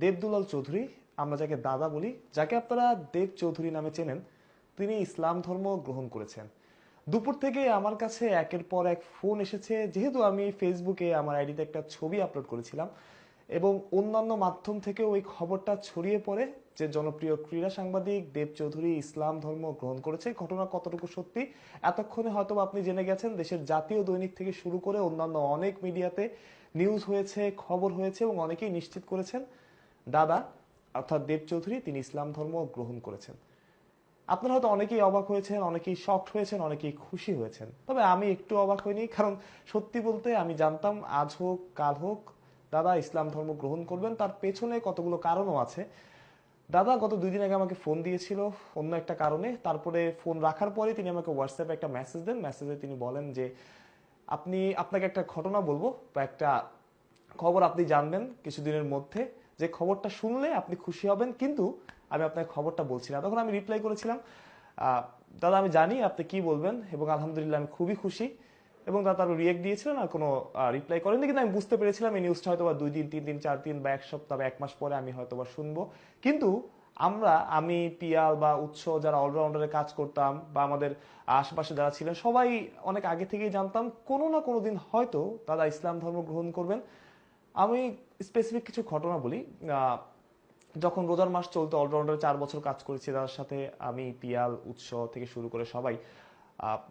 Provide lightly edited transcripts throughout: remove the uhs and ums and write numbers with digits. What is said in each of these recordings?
দেবদুলাল চৌধুরী, আমরা যাকে দাদা বলি, যাকে আপনারা দেব চৌধুরী নামে চেনেন, তিনি ইসলাম ধর্ম গ্রহণ করেছেন। দুপুর থেকে আমার কাছে একের পর এক ফোন এসেছে, যেহেতু আমি ফেসবুকে আমার আইডিতে একটা ছবি আপলোড করেছিলাম এবং অন্যান্য মাধ্যম থেকেও ওই খবরটা ছড়িয়ে পড়ে যে জনপ্রিয় ক্রীড়া সাংবাদিক দেব চৌধুরী ইসলাম ধর্ম গ্রহণ করেছে। ঘটনা কতটুকু সত্যি এতক্ষণে হয়তো আপনি জেনে গেছেন। দেশের জাতীয় দৈনিক থেকে শুরু করে অন্যান্য অনেক মিডিয়াতে নিউজ হয়েছে, খবর হয়েছে এবং অনেকেই নিশ্চিত করেছেন দাদা অর্থাৎ দেব চৌধুরী তিনি ইসলাম ধর্ম গ্রহণ করেছেন। আপনারা হয়তো অনেকেই অবাক হয়েছেন, অনেকেই শকড হয়েছেন, অনেকেই খুশি হয়েছেন, তবে আমি একটু অবাক হইনি, কারণ সত্যি বলতে আমি জানতাম আজ হোক কাল হোক দাদা ইসলাম ধর্ম গ্রহণ করবেন। তার পেছনে কতগুলো কারণও আছে। দাদা গত 2 দিন আগে আমাকে ফোন দিয়েছিল অন্য একটা কারণে, তারপরে ফোন রাখার পরে তিনি আমাকে হোয়াটসঅ্যাপে একটা মেসেজ দেন। মেসেজে তিনি বলেন যে আপনাকে একটা ঘটনা বলবো বা একটা খবর আপনি জানবেন কিছুদিনের মধ্যে, যে খবরটা শুনলে আপনি খুশি হবেন, কিন্তু আমি আপনাকে খবরটা বলছি না। তখন আমি রিপ্লাই করেছিলাম, দাদা আমি জানি আপনি কি বলবেন এবং আলহামদুলিল্লাহ আমি খুবই খুশি। এবং দাদা তার রিয়েক্ট দিয়েছিলেন আর কোনো রিপ্লাই করেননি, কিন্তু আমি বুঝতে পেরেছিলাম এই নিউজটা হয়তো বা 2 দিন 3 দিন 4 দিন বা 1 সপ্তাহ বা 1 মাস পরে আমি হয়তো বা শুনবো। কিন্তু আমি পিয়াল বা উৎস যারা অলরাউন্ডারে কাজ করতাম বা আমাদের আশেপাশে যারা ছিলেন সবাই অনেক আগে থেকেই জানতাম কোনো না কোনো দিন হয়তো দাদা ইসলাম ধর্ম গ্রহণ করবেন। আমি স্পেসিফিক কিছু ঘটনা বলি। যখন রোজার মাস চলতো, অলরাউন্ডার 4 বছর কাজ করেছি তার সাথে, আমি পিয়াল উৎস থেকে শুরু করে সবাই,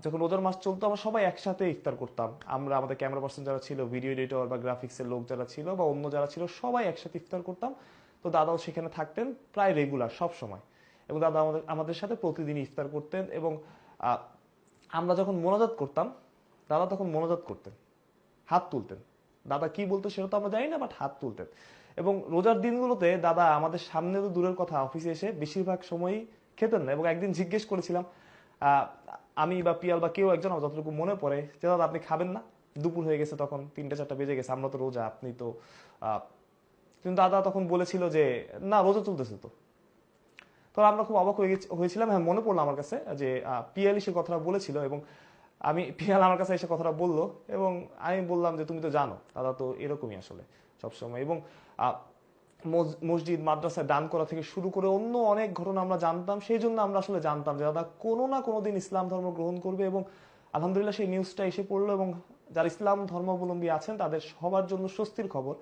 যখন রোজার মাস চলতো আমরা সবাই একসাথে ইফতার করতাম। আমরা আমাদের ক্যামেরা পার্সন যারা ছিল, ভিডিও এডিটর বা গ্রাফিক্সের লোক যারা ছিল বা অন্য যারা ছিল, সবাই একসাথে ইফতার করতাম। তো দাদাও সেখানে থাকতেন প্রায় রেগুলার সব সময়, এবং দাদা আমাদের আমাদের সাথে প্রতিদিন ইফতার করতেন। এবং আহ, আমরা যখন মোনাজাত করতাম দাদা তখন মোনাজাত করতেন, হাত তুলতেন। দাদা কি বলতো সেটা তো আমরা জানি না, বাট হাত তুলতেন। এবং রোজার দিনগুলোতে দাদা আমাদের সামনে তো দূরের কথা, অফিসে এসে বেশিরভাগ সময়ই খেতেন না। এবং একদিন জিজ্ঞেস করেছিলাম, আহ, আমি বা পিয়াল বা কেউ একজন, আমার যতটুকু মনে পড়ে, যে দাদা আপনি খাবেন না? দুপুর হয়ে গেছে, তখন 3টা 4টা বেজে গেছে, আমরা তো রোজা, আপনি তো আহ, কিন্তু দাদা তখন বলেছিল যে না, রোজা চলতেছে তো। তো আমরা খুব অবাক হয়েছিলাম। হ্যাঁ, মনে পড়লো আমার কাছে যে পিয়ালি সে কথাটা বলেছিল এবং পিয়াল আমার কাছে এসে কথাটা বললো। এবং আমি বললাম যে তুমি তো জানো দাদা তো এরকমই আসলে সবসময়। এবং আহ, মসজিদ মাদ্রাসায় দান করা থেকে শুরু করে অন্য অনেক ঘটনা আমরা জানতাম। সেই জন্য আমরা আসলে জানতাম যে দাদা কোনো না কোনো দিন ইসলাম ধর্ম গ্রহণ করবে। এবং আলহামদুলিল্লাহ সেই নিউজটা এসে পড়লো এবং যারা ইসলাম ধর্মাবলম্বী আছেন তাদের সবার জন্য স্বস্তির খবর,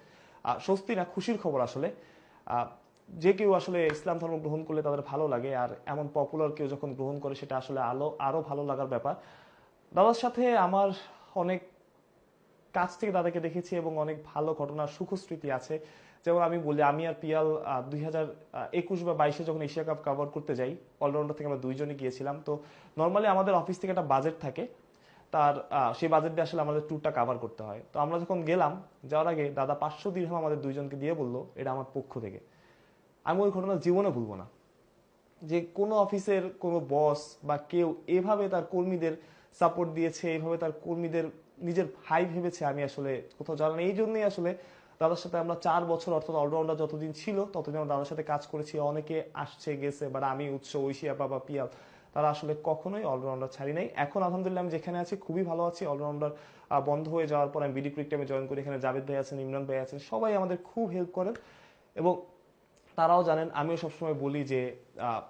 স্বস্তি না খুশির খবর আসলে। আহ, যে কেউ আসলে ইসলাম ধর্ম গ্রহণ করলে তাদের ভালো লাগে, আর এমন পপুলার কেউ যখন গ্রহণ করে সেটা আসলে আরো ভালো লাগার ব্যাপার। দাদার সাথে আমার অনেক কাছ থেকে দাদাকে দেখেছি এবং অনেক ভালো ঘটনার সুখস্মৃতি আছে। যেমন আমি বলি, আমি আর পিয়াল 2021 বা 22-এ যখন এশিয়া কাপ কভার করতে যাই, অলরাউন্ডার থেকে আমরা দুইজনই গিয়েছিলাম। তো নর্মালি আমাদের অফিস থেকে একটা বাজেট থাকে, তার সেই বাজেট দিয়ে আসলে আমাদের ট্যুরটা কাভার করতে হয়। তো আমরা যখন গেলাম, যাওয়ার আগে দাদা 500 দিরহাম আমাদের দুইজনকে দিয়ে বললো এটা আমার পক্ষ থেকে। আমি ওই ঘটনা জীবনে ভুলবো না, যে কোনো অফিসের কোনো বস বা কেউ এভাবে তার কর্মীদের সাপোর্ট দিয়েছে, এইভাবে তার কর্মীদের নিজের ভাই ভেবেছে, আমি আসলে কোথাও জানি না। এই জন্যই আসলে দাদার সাথে আমরা 4 বছর, অর্থাৎ অলরাউন্ডার যতদিন ছিল ততদিন আমরা দাদার সাথে কাজ করেছি। অনেকে আসছে গেছে, বাট আমি উৎস ঐশিয়া বাবা পিয়াল তারা আসলে কখনোই অলরাউন্ডার ছাড়ি নাই। এখন আলহামদুলিল্লাহ আমি যেখানে আছি খুবই ভালো আছি। অলরাউন্ডার বন্ধ হয়ে যাওয়ার পর আমি বিডি ক্রিক টাইমে জয়েন করি। এখানে জাভেদ ভাই আছেন, ইমরান ভাই আছেন, সবাই আমাদের খুব হেল্প করেন। এবং তারাও জানেন, আমিও সবসময় বলি যে আহ,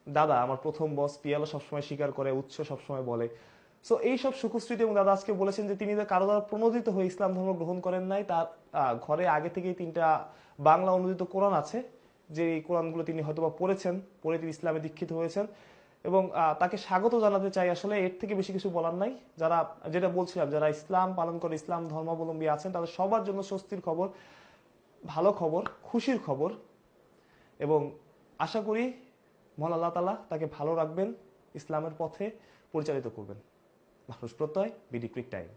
দাদা আমার প্রথম বস, পিয়ালো সবসময় স্বীকার করে, উৎস সবসময় বলে। সো এইসব সুখস্মৃতি। এবং দাদা আজকে বলেছেন যে তিনি কারো দ্বারা প্রণোদিত হয়ে ইসলাম ধর্ম গ্রহণ করেন নাই। তার ঘরে আগে থেকেই 3টা বাংলা অনুদিত কোরআন আছে, যে এই কোরআনগুলো তিনি হয়তোবা পড়েছেন, পড়ে তিনি ইসলামে দীক্ষিত হয়েছেন। এবং তাকে স্বাগত জানাতে চাই। আসলে এর থেকে বেশি কিছু বলার নাই। যারা, যেটা বলছিলাম, যারা ইসলাম পালন করে, ইসলাম ধর্মাবলম্বী আছেন, তাদের সবার জন্য স্বস্তির খবর, ভালো খবর, খুশির খবর। এবং আশা করি মহান আল্লাহ তাআলা তাকে ভালো রাখবেন, ইসলামের পথে পরিচালিত করবেন। মানুষ প্রত্যয়, বিডি ক্রিক টাইম।